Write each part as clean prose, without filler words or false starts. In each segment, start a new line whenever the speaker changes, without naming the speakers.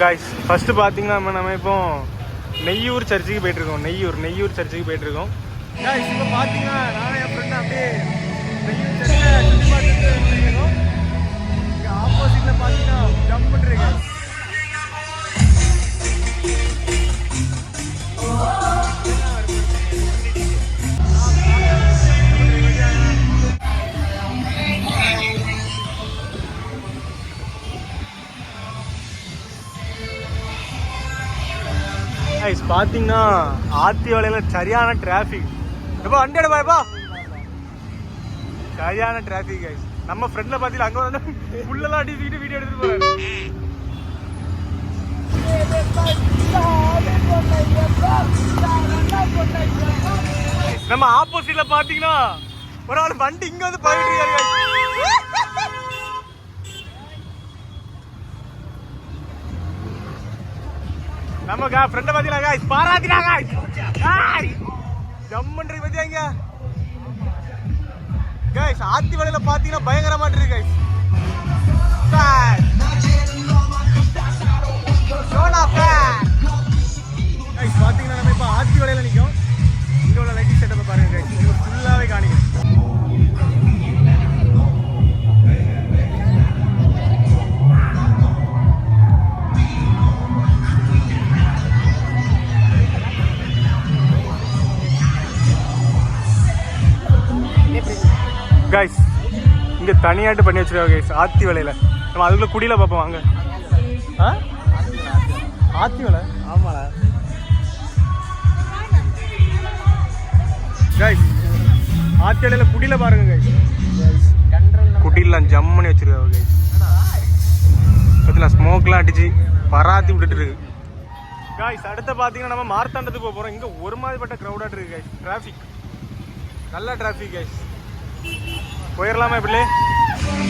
Guys first பார்த்தீங்கன்னா நம்ம இப்போ நெய்யூர் சர்ச்சுக்கு போயிட்டுருக்கோம். நெய்யூர் சர்ச்சுக்கு போயிட்டுருக்கோம். காய்ஸ் இப்போ பார்த்தீங்கன்னா நானும் என் ஃப்ரெண்டு அப்படியே நெய்யூர் சர்ச்சை சுற்றி பார்த்துட்டு இருக்கோம். இங்கே ஆப்போசிட்டில் பார்த்தீங்கன்னா ஜம்ப் பண்ணுறீங்க. பார்த்தீங்கன்னா ஆத்தி வலையில் சரியான டிராஃபிக். எப்போ வண்டியோட பாய்ப்பா சரியான டிராஃபிக் கைஸ். நம்ம ஃப்ரெண்டில் பார்த்தீங்கன்னா அங்கே வந்து ஃபுல்லெல்லாம் அடிச்சுக்கிட்டு வீடியோ எடுத்துகிட்டு போகிறாங்க. நம்ம ஆப்போசிட்ல பார்த்தீங்கன்னா ஒரு ஆள் வண்டி இங்கே வந்து போயிட்டு இருக்காரு. நம்ம ஃப்ரெண்டை பார்த்தீங்களா காய்ஸ், பாராட்டினா காய்ஸ் ஜம்முன்றி பத்தியாங்க காய்ஸ். ஆத்தி வலையில பார்த்தீங்கன்னா பயங்கரமா இருக்கு காய்ஸ். பார்த்தீங்கன்னா நம்ம இப்போ ஆத்தி வலையில நிற்கும். இங்கே உள்ள லைட்டிங் செட்டப்பை பாருங்க காய்ஸ், ஃபுல்லாகவே காணிங்க. கைஸ் இங்கே தனியாட்டு பண்ணி வச்சிருக்காங்க கைஸ் ஆத்தி வலையில். நம்ம அதுக்குள்ளே குடியில் பார்ப்போம் வாங்க. ஆத்தி வலை ஆமாடா கைஸ். ஆத்தி வலையில் குடியில் பாருங்க கைஸ், குடிலாம் ஜம் பண்ணி வச்சிருக்காங்க கைஸ். பார்த்தீங்களா ஸ்மோக்லாம் அடிச்சு பராத்தி விட்டுட்டு இருக்கு கைஸ். அடுத்த பார்த்தீங்கன்னா நம்ம மார்த்தாண்டத்துக்கு போக போகிறோம். இங்கே ஒரு மாதிரிப்பட்ட க்ரௌடாக இருக்கு கைஸ். டிராஃபிக் நல்ல டிராஃபிக் கைஸ். போயிடலாமா இப்படி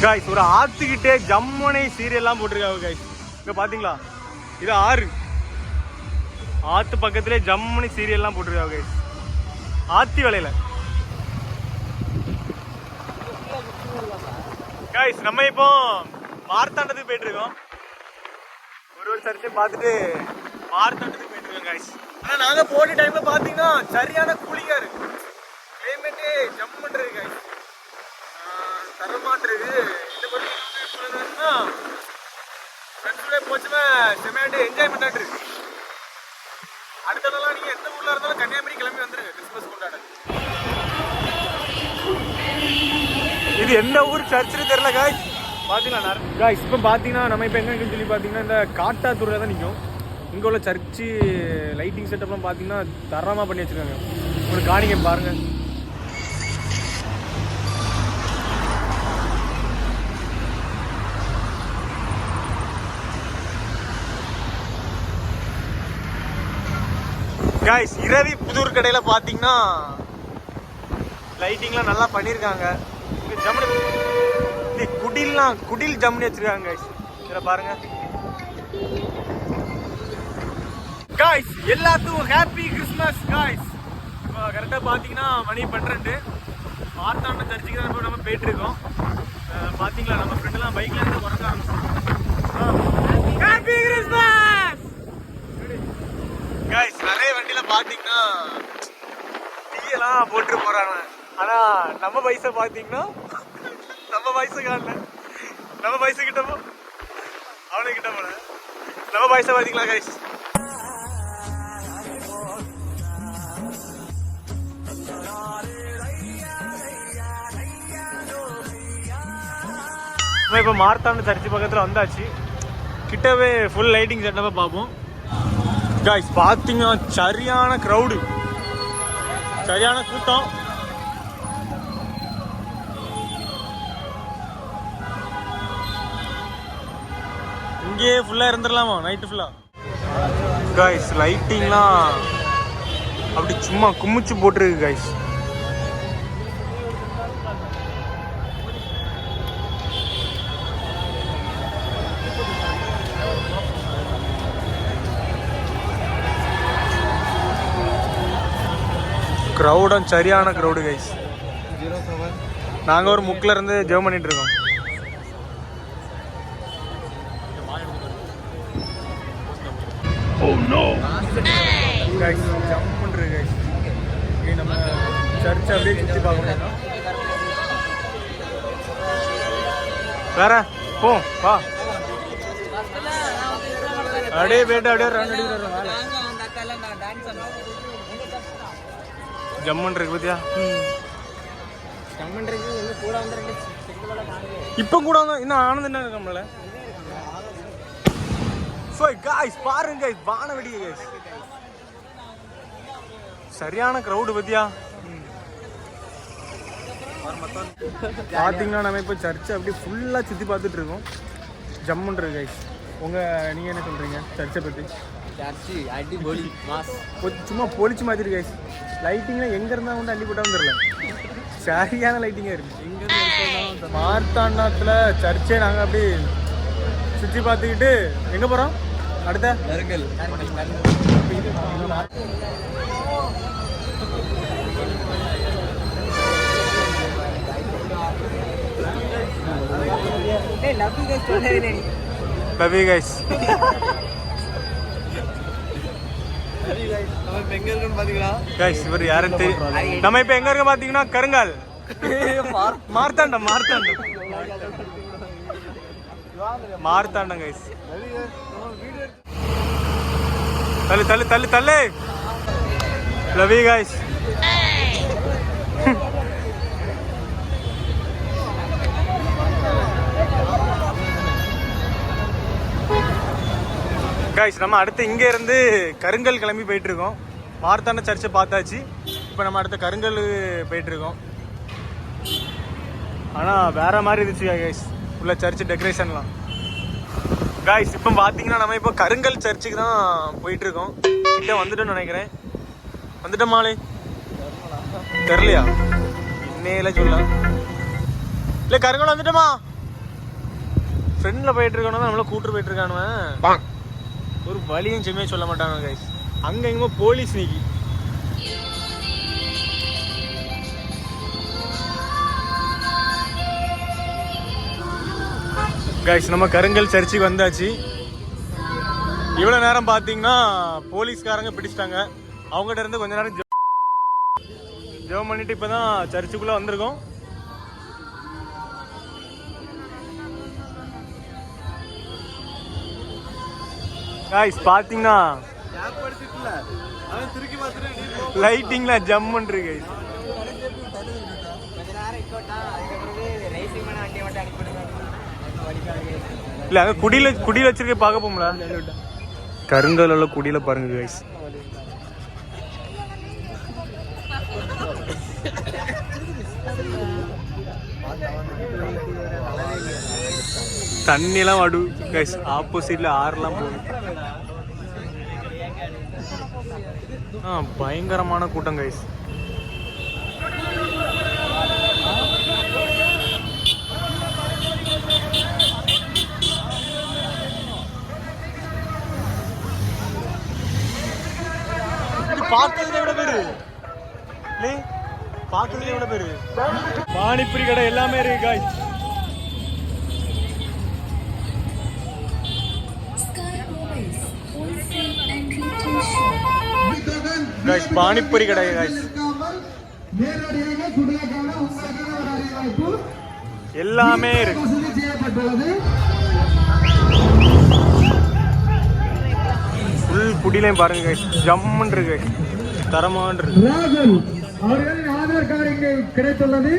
காய்ஸ்? ஒரு ஆத்துக்கிட்டே ஜம்மனை சீரியல்லாம் போட்டிருக்காங்க காய்ஸ். இங்கே பார்த்தீங்களா இது ஆறு, ஆத்து பக்கத்திலே ஜம்மனி சீரியல்லாம் போட்டிருக்காங்க காய்ஸ் ஆத்தி வலையில. காய்ஸ் நம்ம இப்போ மார்த்தாண்டத்துக்கு போயிட்டு இருக்கோம். ஒரு சர்ச்சையும் பார்த்துட்டு மார்த்தாண்டத்துக்கு போயிட்டு இருக்கோம் காய்ஸ். ஆனால் நாங்கள் போன டைம்ல பார்த்தீங்கன்னா சரியான கூலிங்காக இருக்கு, கிளைமேட்டே ஜம்முன்னு இருக்கு காய்ஸ், தரமாட்டிருக்கு. இந்த பொறுத்தா ஃப்ரெண்ட்ஸோட போச்சுமே செமையாட்டு என்ஜாய்மெண்ட்டாக இருக்கு. அடுத்ததெல்லாம் நீங்கள் எந்த ஊரில் இருந்தாலும் கன்னியாகுமரி கிளம்பி வந்துருங்க கிறிஸ்மஸ் கொண்டாட. இது எந்த ஊர் சர்ச்சுன்னு தெரியல காய்ஸ். பார்த்தீங்களா காய்ஸ் இப்போ பார்த்தீங்கன்னா நம்ம இப்போ எங்கே இருக்குன்னு சொல்லி பார்த்தீங்கன்னா இந்த காட்டாத்தூரில் தான் நிற்கும். இங்கே உள்ள சர்ச்சு லைட்டிங் செட்டப்லாம் பார்த்தீங்கன்னா தரமாக பண்ணி வச்சுருக்காங்க. உங்களுக்கு காணிங்க பாருங்கள். காய்ஸ் இரவி புதூர் கடையில் பார்த்தீங்கன்னா லைட்டிங்லாம் நல்லா பண்ணியிருக்காங்க. இங்கே ஜம்னி குடில் ஜம்னி வச்சிருக்காங்க காய்ஸ். இதில் பாருங்க காய்ஸ். எல்லாத்துக்கும் ஹாப்பி கிறிஸ்மஸ் காய்ஸ். இப்போ கரெக்டாக பார்த்தீங்கன்னா மணி 12 மார்த்தாண்டம் சர்ச்சுக்கு தான் நம்ம போயிட்டு இருக்கோம். பார்த்தீங்களா நம்ம ஃப்ரெண்டெல்லாம் பைக்ல இருந்து உறக்க ஆரம்பிச்சோம். Happy Christmas guys. நிறைய வண்டியில பாத்தீங்கன்னா டீயெல்லாம் போட்டு போறாங்க. ஆனா நம்ம பைசா பாத்தீங்கன்னா நம்ம பைசா காணல. நம்ம பைசா கிட்ட போ, அவனுக்கு கிட்ட போல நம்ம பைசா பாத்தீங்களா காய்ஸ். இப்போ மார்த்தாண்டம் சர்ச்சு பக்கத்தில் வந்தாச்சு. கிட்டவே ஃபுல் லைட்டிங் செட்டப்பை பார்ப்போம் காய்ஸ். பார்த்தீங்கன்னா சரியான க்ரௌடு, சரியான கூட்டம். இங்கேயே ஃபுல்லாக இருந்துடலாமா நைட்டு ஃபுல்லாக காய்ஸ். லைட்டிங்லாம் அப்படி சும்மா குமிச்சு போட்டுருக்கு காய்ஸ். க்ரௌடும் சரியான க்ரௌடு கைஸ். நாங்கள் ஒரு முக்கில் இருந்து ஜெபம் பண்ணிட்டு இருக்கோம். கைஸ் ஜம்ப் பண்ணுறது கைஸ். நம்ம சர்ச் அப்படியே சுற்றி பார்க்கணும். வேற போ வா அப்படியே போயிட்டு அப்படியே ரன் அடிக்கிறாரு. ஜம்மன் இருக்கு பத்தியா? இப்போ கூட இன்னும் ஆனந்த் என்ன இருக்கோம்ல. காய்ஸ் பாருங்க கைஸ், வான வெடிக்க கைஸ், சரியான கிரௌடு பத்தியா. பார்த்தீங்கன்னா நம்ம இப்போ சர்ச்சை அப்படியே ஃபுல்லாக சுற்றி பார்த்துட்டு இருக்கோம். ஜம்முன் இருக்கு கைஸ். நீங்கள் என்ன சொல்கிறீங்க சர்ச்சை பற்றி?
சர்ச்சு அடி பொலி மாஸ்,
சும்மா பொலிச்சு மாதிரி கைஸ். லைட்டிங்லாம் எங்கே இருந்தால் வந்து அள்ளி போட்டாலும் தெரியல, சரியான லைட்டிங்காக இருக்குது. எங்கே மார்த்தாண்டத்தில் சர்ச்சை நாங்கள் அப்படியே சுற்றி பார்த்துக்கிட்டு எங்கே போகிறோம் அடுத்த
கருங்கல்.
Love you guys. கைஸ் இவர் யாருன்னு தெரியும். நம்ம இப்போ எங்க இருக்க பார்த்தீங்கன்னா கருங்கால் மார்த்தாண்டம் மார்த்தாண்டம் கைஸ். தள்ளு தள்ளு தள்ளு தள்ளு. Love you guys. கைஸ் நம்ம அடுத்து இங்கே இருந்து கருங்கல் கிளம்பி போயிட்டு இருக்கோம். மார்த்தாண்ட சர்ச்சை பார்த்தாச்சு. இப்போ நம்ம அடுத்த கருங்கல் போயிட்டு இருக்கோம். ஆனால் வேற மாதிரி இருந்துச்சு கைஸ் உள்ள சர்ச்சு டெக்கரேஷன்லாம். கைஸ் இப்போ பார்த்தீங்கன்னா நம்ம இப்போ கருங்கல் சர்ச்சுக்கு தான் போயிட்டு இருக்கோம். கிட்ட வந்துட்டோம்னு நினைக்கிறேன். வந்துட்டோம் மாலை தெரியலையா இன்னையில சொல்லலாம். இல்லை கருங்கல் வந்துட்டோமா? ஃப்ரெண்டில் போயிட்டு இருக்கோம், நம்மள கூட்டு போயிட்டு இருக்கானுவன். ஒரு வழியும் செம்மையாக சொல்ல மாட்டாங்க கைஸ். அங்கே எங்கேயுமோ போலீஸ் நிற்கி. கைஸ் நம்ம கருங்கல் சர்ச்சுக்கு வந்தாச்சு. இவ்வளோ நேரம் பார்த்தீங்கன்னா போலீஸ்காரங்க பிடிச்சிட்டாங்க. அவங்ககிட்ட இருந்து கொஞ்ச நேரம் ஜெபம் பண்ணிட்டு இப்போ தான் சர்ச்சுக்குள்ளே வந்திருக்கோம். கைஸ் பார்த்தீங்கன்னா லைட்டிங்லாம் ஜம்முன் இருக்கு கைஸ். இல்லை அங்கே குடியில் வச்சிருக்க பார்க்க போம்ல. கருங்கல்ல குடியில் பாருங்க கைஸ். தண்ணிலாம் வடு கைஸ். ஆப்போசிட்ல ஆறுலாம் போகுது. பயங்கரமான கூட்டம் கைஸ். பார்க்கறதுல விட பேரு பானிபூரி கடை எல்லாமே இருக்கு கைஸ். கைஸ் பானிபூரி கடை கைஸ் எல்லாமே இருக்கு. ஃபுல் குடிலையும் பாருங்க கைஸ். ஜம்முன் இருக்கு, தரமான இருக்கு.
அவர்களின் ஆதார் கார்டு இங்கே கிடைத்துள்ளது.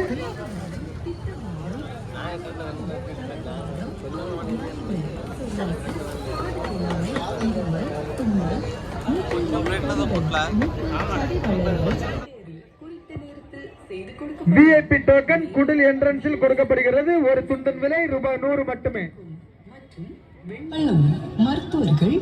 விஐபி டோக்கன் குடில் என்ட்ரன்ஸில் கொடுக்கப்படுகிறது. ஒரு துண்டின் விலை ரூபாய் 100 மட்டுமே.
மருத்துவர்கள்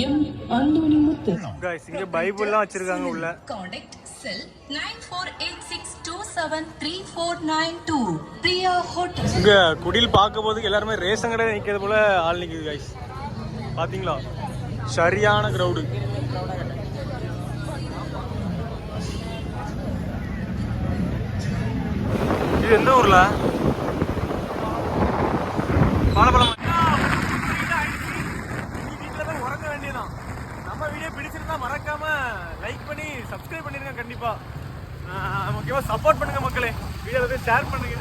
எம் அந்தோணி முத்து.
गाइस இங்க பைபிள்லாம் வச்சிருக்காங்க உள்ள.
கான்டாக்ட் செல் 9486273492 பிரியா ஹோட்டல்.
இங்க குடில் பார்க்கும்போது எல்லாரும் ரேஷன் கடை நிக்கிறது போல ஆள் நிக்குது गाइस. பாத்தீங்களா சரியான கிரவுட். இது எந்த ஊர்ல? பாலப்பழம். வீட்டுல போய் உறங்க வேண்டியதான். நம்ம வீடியோ பிடிச்சிருந்தா மறக்காம லைக் பண்ணி சப்ஸ்கிரைப் பண்ணிருங்க கண்டிப்பா. முக்கியமா சப்போர்ட் பண்ணுங்க மக்களே. வீடியோவை போய் ஷேர் பண்ணுங்க.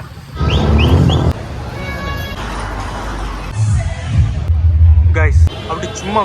கைஸ் அப்படி சும்மா